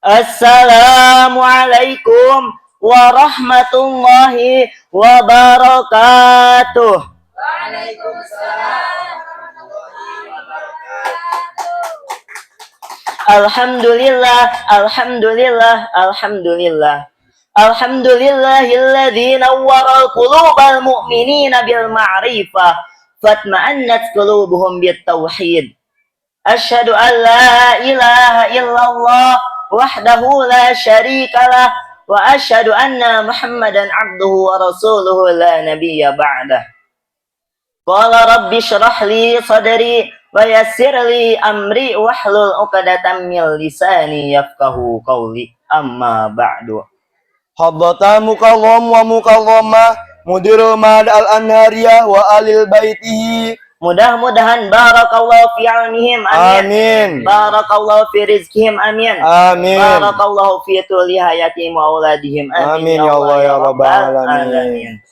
Assalamualaikum warahmatullahi wabarakatuh. Waalaikumsalam. Alhamdulillah, alhamdulillah, alhamdulillah. Alhamdulillahilladzi nawwara qulubal mu'minina bil ma'rifah fatma'annat qulubuhum bit tauhid. Asyhadu an la ilaha illallah wahdahu la syarikalah wa asyhadu anna Muhammadan abduhu wa rasuluhu la nabiyya ba'dah. Qala rabbi syrah li sadri wa yassir li amri wahlul 'uqdatam min lisani yafqahu qawli. Amma ba'du. Haddata mukallam wa mukallama mudiru mad al-anhariyah wa alil baitihi. Mudah-mudahan barakallahu fi ilmihim, amin. Amin. Barakallahu fi rizkihim, amin. Amin. Barakallahu fi tuli hayatihim wa auladihim, amin. Amin ya Allah ya Rabbal alamin.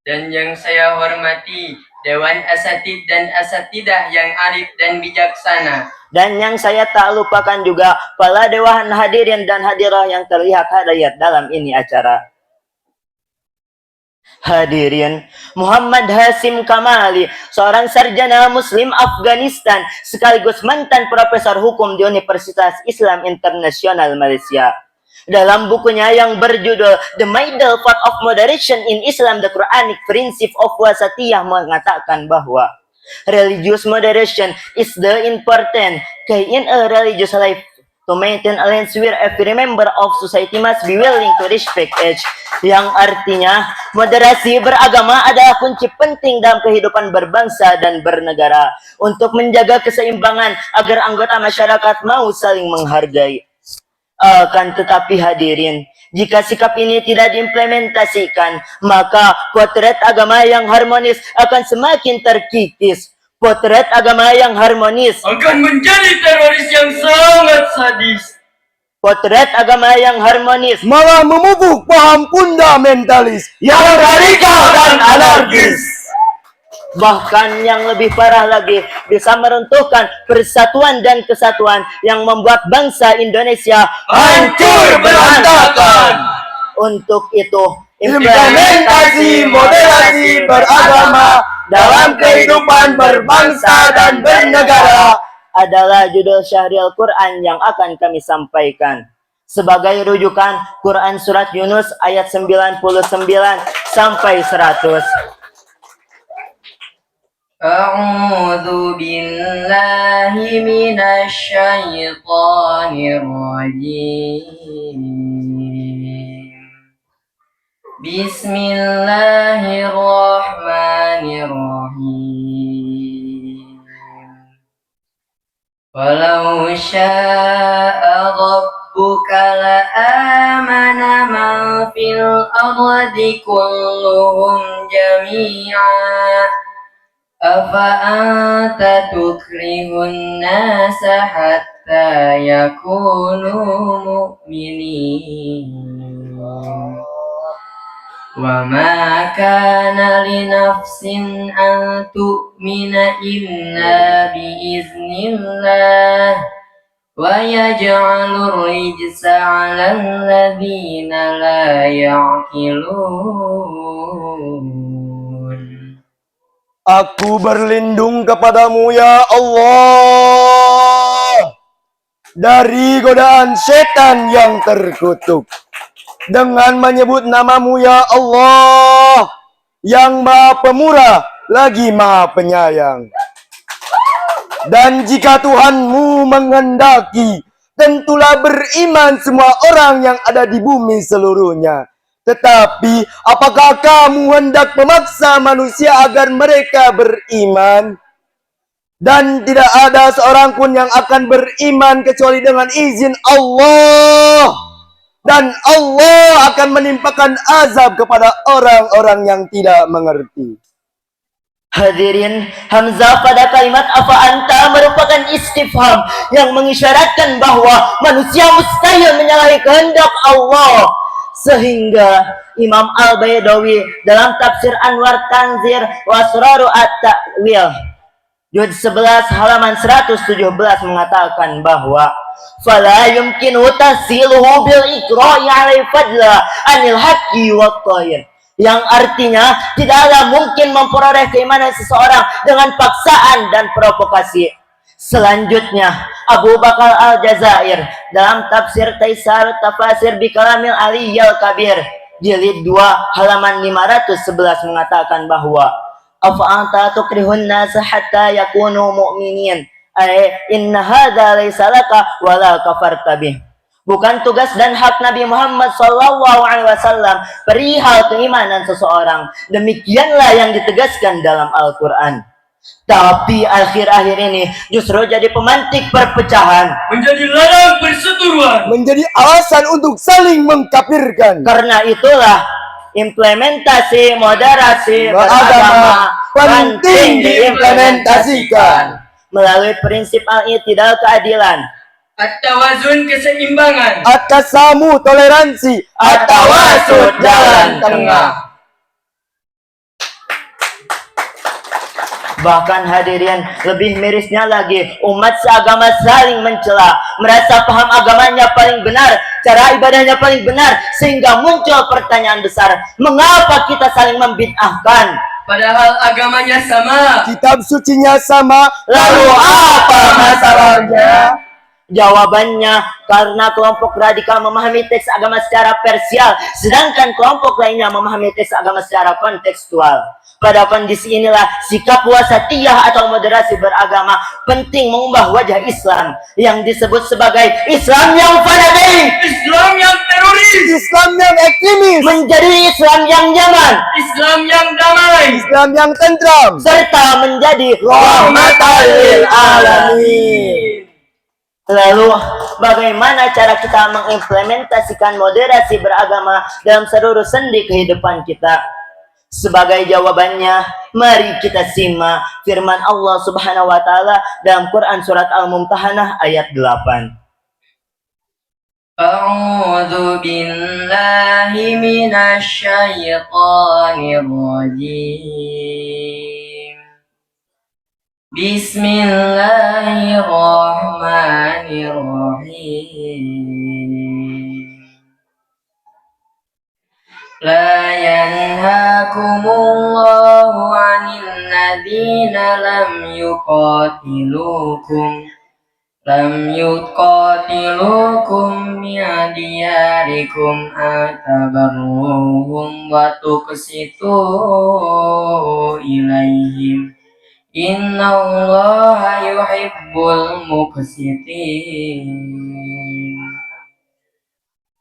Dan yang saya hormati Dewan Asatid dan Asatidah yang arif dan bijaksana. Dan yang saya tak lupakan juga para dewan hadirin dan hadirah yang terlihat hadir dalam ini acara. Hadirin, Muhammad Hasim Kamali, seorang sarjana Muslim Afghanistan sekaligus mantan profesor hukum di Universitas Islam Internasional Malaysia. Dalam bukunya yang berjudul The Middle Path of Moderation in Islam, The Quranic Principle of Wasatiyah mengatakan bahwa religious moderation is the important key in a religious life to maintain alliance where every member of society must be willing to respect each. Yang artinya moderasi beragama adalah kunci penting dalam kehidupan berbangsa dan bernegara untuk menjaga keseimbangan agar anggota masyarakat mau saling menghargai. Akan tetapi hadirin, jika sikap ini tidak diimplementasikan, maka potret agama yang harmonis akan semakin terkikis. Potret agama yang harmonis akan menjadi teroris yang sangat sadis. Potret agama yang harmonis malah memupuk paham fundamentalis yang radikal dan anarkis. Bahkan yang lebih parah lagi, bisa meruntuhkan persatuan dan kesatuan yang membuat bangsa Indonesia Hancur berantakan. Untuk itu, Implementasi moderasi beragama dalam kehidupan berbangsa dan bernegara adalah judul Syahril Quran yang akan kami sampaikan. Sebagai rujukan, Quran Surat Yunus ayat 99 sampai 100. A'udzu billahi minasy syaithanir rajim. Bismillahirrahmanirrahim. Walau syaa rabbuka la'amana man fil ardi kulluhum jami'a. Afa anta tukrihun nasa hatta yakunu mu'minin. Wa ma kana li nafsin an tu'mina illa biiznillah wa yaj'alur rijsa 'alal ladzina la ya'qilun. Aku berlindung kepadamu ya Allah dari godaan setan yang terkutuk dengan menyebut namamu ya Allah yang Maha Pemurah lagi Maha Penyayang. Dan jika Tuhanmu menghendaki, tentulah beriman semua orang yang ada di bumi seluruhnya. Tetapi apakah kamu hendak memaksa manusia agar mereka beriman? Dan tidak ada seorang pun yang akan beriman kecuali dengan izin Allah. Dan Allah akan menimpakan azab kepada orang-orang yang tidak mengerti. Hadirin, hamzah pada kalimat apa anta merupakan istifham yang mengisyaratkan bahwa manusia mustahil menyalahi kehendak Allah. Sehingga Imam Al-Baidawi dalam tafsir Anwar Tanzir wa Asraru At-Ta'wil juz 11 halaman 117 mengatakan bahwa fala yumkinu tasiluhu bil ikra'i 'alai fadla anil haqqi wat thair. Yang artinya tidaklah mungkin memperoleh keimanan seseorang dengan paksaan dan provokasi. Selanjutnya, Abu Bakar Al-Jazair dalam tafsir Taisar Tafasir bi Kalamil Aliyyil Kabir jilid 2 halaman 511 mengatakan bahwa afa'anta tukrihun nas hatta yakunu mu'minin ay inna hadza laysa laka wala kafarta bih. Bukan tugas dan hak Nabi Muhammad SAW perihal keimanan seseorang. Demikianlah yang ditegaskan dalam Al-Quran. Tapi akhir-akhir ini justru jadi pemantik perpecahan, menjadi larang perseteruan, menjadi alasan untuk saling mengkafirkan. Karena itulah implementasi moderasi beragama penting diimplementasikan melalui prinsip al-i'tidal keadilan, at-tawazun keseimbangan, at-tasamu toleransi, at-tawasud jalan tengah. Bahkan hadirin, lebih mirisnya lagi, umat seagama saling mencela, merasa paham agamanya paling benar, cara ibadahnya paling benar, sehingga muncul pertanyaan besar, mengapa kita saling membid'ahkan? padahal agamanya sama, kitab sucinya sama, Lalu apa masalahnya? Jawabannya, karena kelompok radikal memahami teks agama secara parsial, sedangkan kelompok lainnya memahami teks agama secara kontekstual. Pada kondisi inilah, sikap wasatiyah atau moderasi beragama penting mengubah wajah Islam yang disebut sebagai Islam yang fanatik, Islam yang teroris, Islam yang ekstremis, menjadi Islam yang nyaman, Islam yang damai, Islam yang tentram, serta menjadi rahmatan lil alamin. Lalu, bagaimana cara kita mengimplementasikan moderasi beragama dalam seluruh sendi kehidupan kita? Sebagai jawabannya, mari kita simak firman Allah Subhanahu wa taala dalam Quran surat Al-Mumtahanah ayat 8. A'udzu billahi minasy syaithanir rajim. Bismillahirrahmanirrahim. La yanhakumullahu 'anil ladzina lam yuqatilukum min diyarikum atabarruhum wa tuqsitu ilaihim innallaha yuhibbul muqsitin.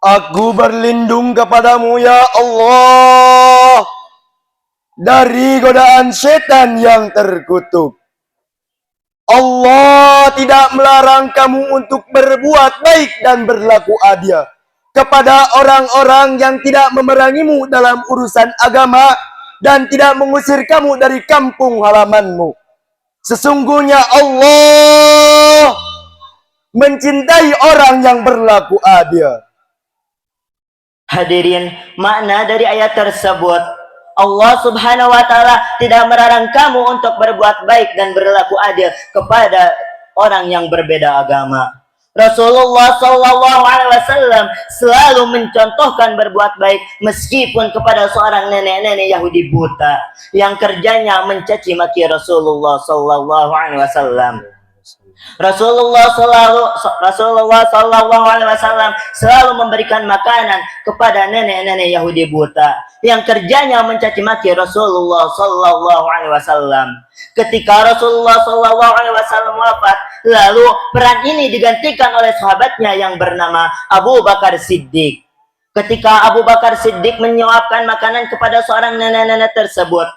Aku berlindung kepadamu ya Allah dari godaan setan yang terkutuk. Allah tidak melarang kamu untuk berbuat baik dan berlaku adil kepada orang-orang yang tidak memerangimu dalam urusan agama dan tidak mengusir kamu dari kampung halamanmu. Sesungguhnya Allah mencintai orang yang berlaku adil. Hadirin, makna dari ayat tersebut, Allah Subhanahu wa taala tidak melarang kamu untuk berbuat baik dan berlaku adil kepada orang yang berbeda agama. Rasulullah Shallallahu Alaihi Wasallam selalu mencontohkan berbuat baik meskipun kepada seorang nenek-nenek Yahudi buta yang kerjanya mencaci maki Rasulullah Shallallahu Alaihi Wasallam. Rasulullah Sallallahu Alaihi Wasallam selalu memberikan makanan kepada nenek-nenek Yahudi buta yang kerjanya mencaci maki Rasulullah Sallallahu Alaihi Wasallam. Ketika Rasulullah Sallallahu Alaihi Wasallam wafat, lalu peran ini digantikan oleh sahabatnya yang bernama Abu Bakar Siddiq. Ketika Abu Bakar Siddiq menyuapkan makanan kepada seorang nenek-nenek tersebut,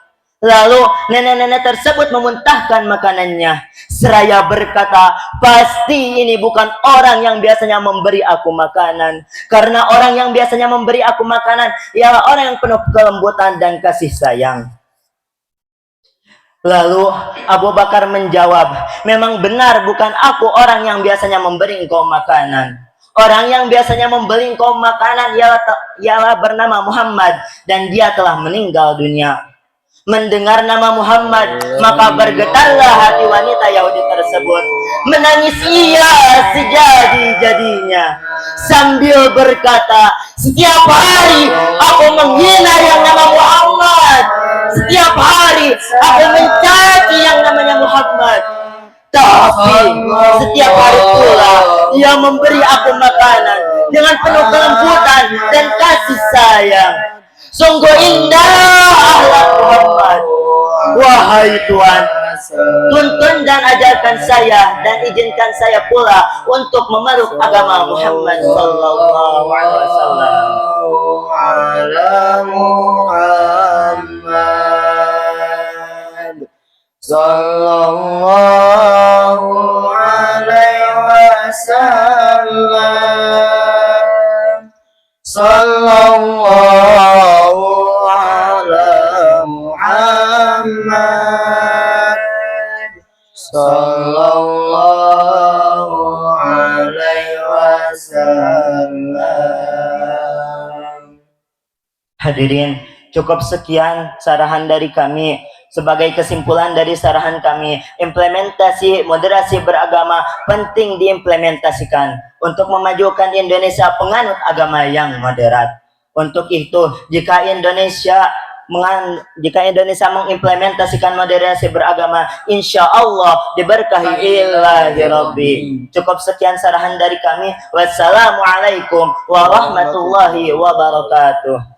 lalu nenek-nenek tersebut memuntahkan makanannya seraya berkata, pasti ini bukan orang yang biasanya memberi aku makanan, karena orang yang biasanya memberi aku makanan ialah orang yang penuh kelembutan dan kasih sayang. Lalu Abu Bakar menjawab, memang benar bukan aku orang yang biasanya memberi engkau makanan. Orang yang biasanya memberi engkau makanan ialah bernama Muhammad dan dia telah meninggal dunia. Mendengar nama Muhammad, maka bergetarlah hati wanita Yahudi tersebut. Menangis ia sejadi-jadinya sambil berkata, setiap hari aku menghina yang nama Muhammad. Setiap hari aku mencaci yang namanya Muhammad. Tapi setiap hari pula ia memberi aku makanan dengan penuh kelembutan dan kasih sayang. Sungguh indah akhlak Muhammad. Wahai Tuhan, tuntun dan ajarkan saya dan izinkan saya pula untuk memeluk agama Muhammad sallallahu alaihi wasallam. Ala Muhammad sallallahu alaihi wasallam. Sallallahu ala Muhammad sallallahu alaihi wasallam. Hadirin, cukup sekian sarahan dari kami. Sebagai kesimpulan dari sarahan kami, implementasi moderasi beragama penting diimplementasikan untuk memajukan Indonesia penganut agama yang moderat. Untuk itu, jika Indonesia mengimplementasikan moderasi beragama, insya Allah diberkahi ilahi Rabbi. Cukup sekian sarahan dari kami. Wassalamualaikum warahmatullahi wabarakatuh.